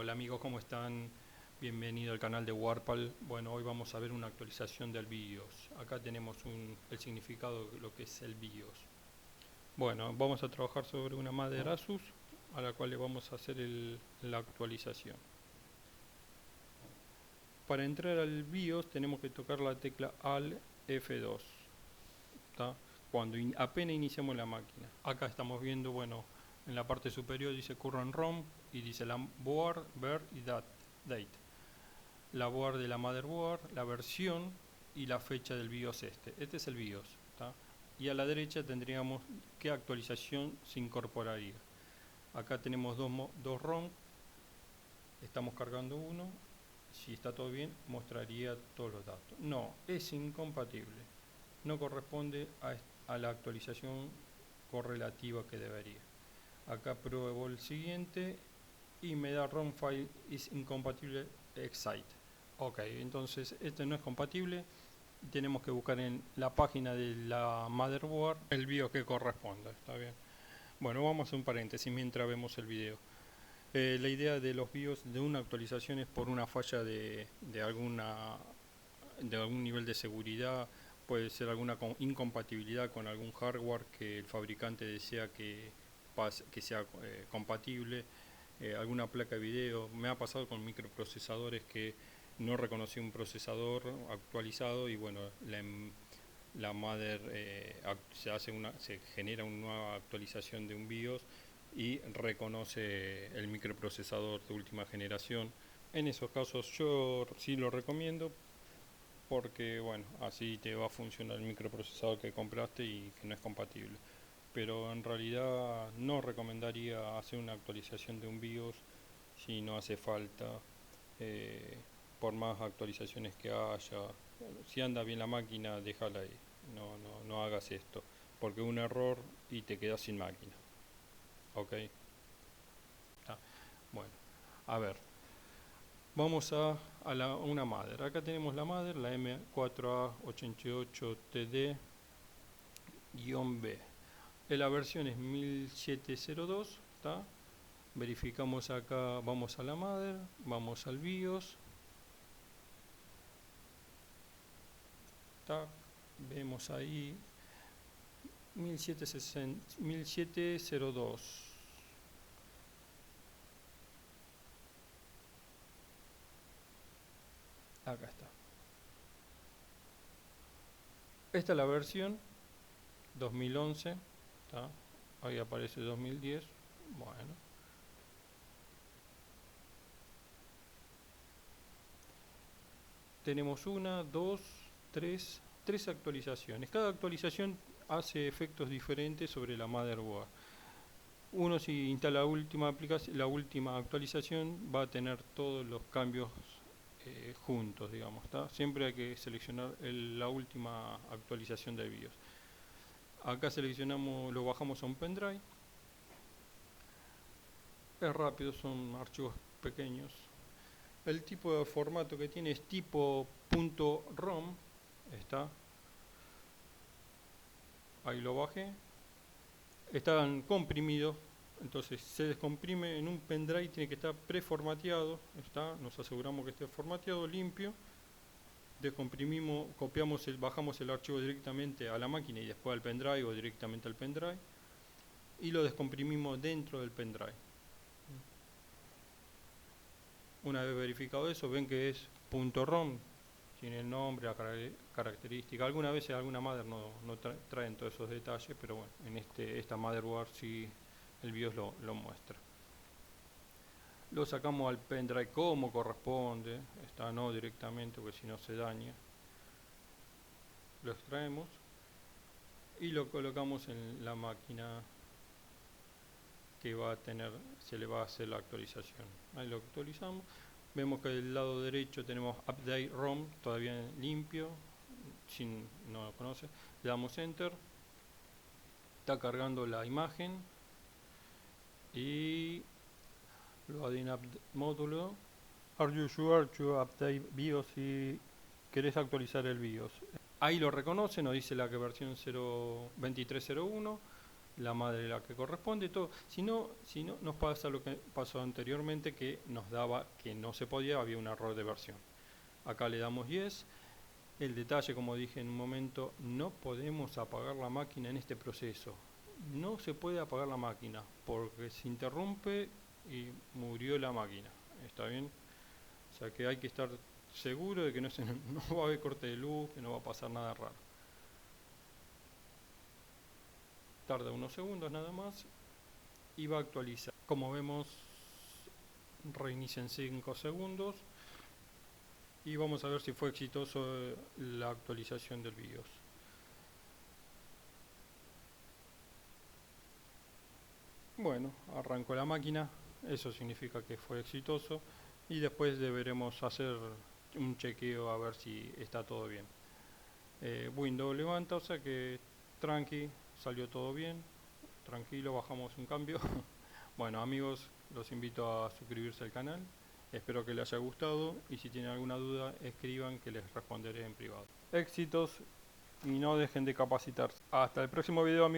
Hola amigos, ¿cómo están? Bienvenido al canal de Warpal. Bueno, hoy vamos a ver una actualización del BIOS. Acá tenemos el significado de lo que es el BIOS. Bueno, vamos a trabajar sobre una madre Asus a la cual le vamos a hacer la actualización. Para entrar al BIOS tenemos que tocar la tecla ALT F2, ¿tá? Cuando apenas iniciamos la máquina. Acá estamos viendo, bueno, en la parte superior dice Current ROM y dice la board, ver y date. La board de la motherboard, la versión y la fecha del BIOS Este es el BIOS, ¿tá? Y a la derecha tendríamos qué actualización se incorporaría. Acá tenemos dos ROM, estamos cargando uno. Si está todo bien, mostraría todos los datos. No, es incompatible. No corresponde a la actualización correlativa que debería. Acá pruebo el siguiente y me da ROM file is incompatible excite. Ok, entonces este no es compatible. Tenemos que buscar en la página de la motherboard el BIOS que corresponda. Está bien. Bueno, vamos a hacer un paréntesis mientras vemos el video. La idea de los BIOS de una actualización es por una falla de algún nivel de seguridad. Puede ser alguna incompatibilidad con algún hardware que el fabricante desea que sea compatible. Alguna placa de video. Me ha pasado con microprocesadores que no reconocí un procesador actualizado y bueno, la mother se genera una nueva actualización de un BIOS y reconoce el microprocesador de última generación. En esos casos yo sí lo recomiendo porque bueno, así te va a funcionar el microprocesador que compraste y que no es compatible. Pero en realidad no recomendaría hacer una actualización de un BIOS si no hace falta, por más actualizaciones que haya. Si anda bien la máquina, déjala ahí, no hagas esto, porque un error y te quedas sin máquina. Ok. Bueno, a ver, vamos a una mother. Acá tenemos la mother, la M4A88TD-B. La versión es 1702, ¿está? Verificamos acá, vamos a la mother, vamos al BIOS, ¿está? Vemos ahí 1702. Acá está. Esta es la versión 2011, ¿está? Ahí aparece 2010. Bueno, tenemos una, dos, tres actualizaciones. Cada actualización hace efectos diferentes sobre la motherboard. Uno, si instala la última actualización, va a tener todos los cambios juntos, digamos, ¿tá? Siempre hay que seleccionar la última actualización del BIOS. Acá seleccionamos, lo bajamos a un pendrive. Es rápido, son archivos pequeños. El tipo de formato que tiene es tipo .rom. Está. Ahí lo bajé. Están comprimidos. Entonces se descomprime en un pendrive, tiene que estar preformateado. Nos aseguramos que esté formateado, limpio. Descomprimimos, bajamos el archivo directamente a la máquina y después al pendrive o directamente al pendrive. Y lo descomprimimos dentro del pendrive. Una vez verificado eso, ven que es .rom, tiene el nombre, la característica. Algunas veces alguna mother no traen todos esos detalles, pero bueno, en esta motherboard sí el BIOS lo muestra. Lo sacamos al pendrive como corresponde, no directamente porque si no se daña. Lo extraemos y lo colocamos en la máquina que se le va a hacer la actualización. Ahí lo actualizamos. Vemos que del lado derecho tenemos Update ROM, todavía limpio, no lo conoce. Le damos Enter. Está cargando la imagen. Y Loading módulo. Are you sure to update BIOS? Si querés actualizar el BIOS. Ahí lo reconoce, nos dice la versión 2301. la madre la que corresponde, todo. Si no nos pasa lo que pasó anteriormente, que nos daba que no se podía, había un error de versión. Acá le damos yes. El detalle, como dije en un momento, no podemos apagar la máquina en este proceso. No se puede apagar la máquina porque se interrumpe y murió la máquina. ¿Está bien? O sea que hay que estar seguro de que no va a haber corte de luz, que no va a pasar nada raro. Tarda unos segundos nada más y va a actualizar. Como vemos, reinicia en 5 segundos y vamos a ver si fue exitoso la actualización del BIOS. Bueno, arrancó la máquina, eso significa que fue exitoso y después deberemos hacer un chequeo a ver si está todo bien. Windows levanta, o sea que tranqui, salió todo bien, tranquilo, bajamos un cambio. Bueno amigos, los invito a suscribirse al canal, espero que les haya gustado y si tienen alguna duda escriban que les responderé en privado. Éxitos y no dejen de capacitarse. Hasta el próximo video amigos.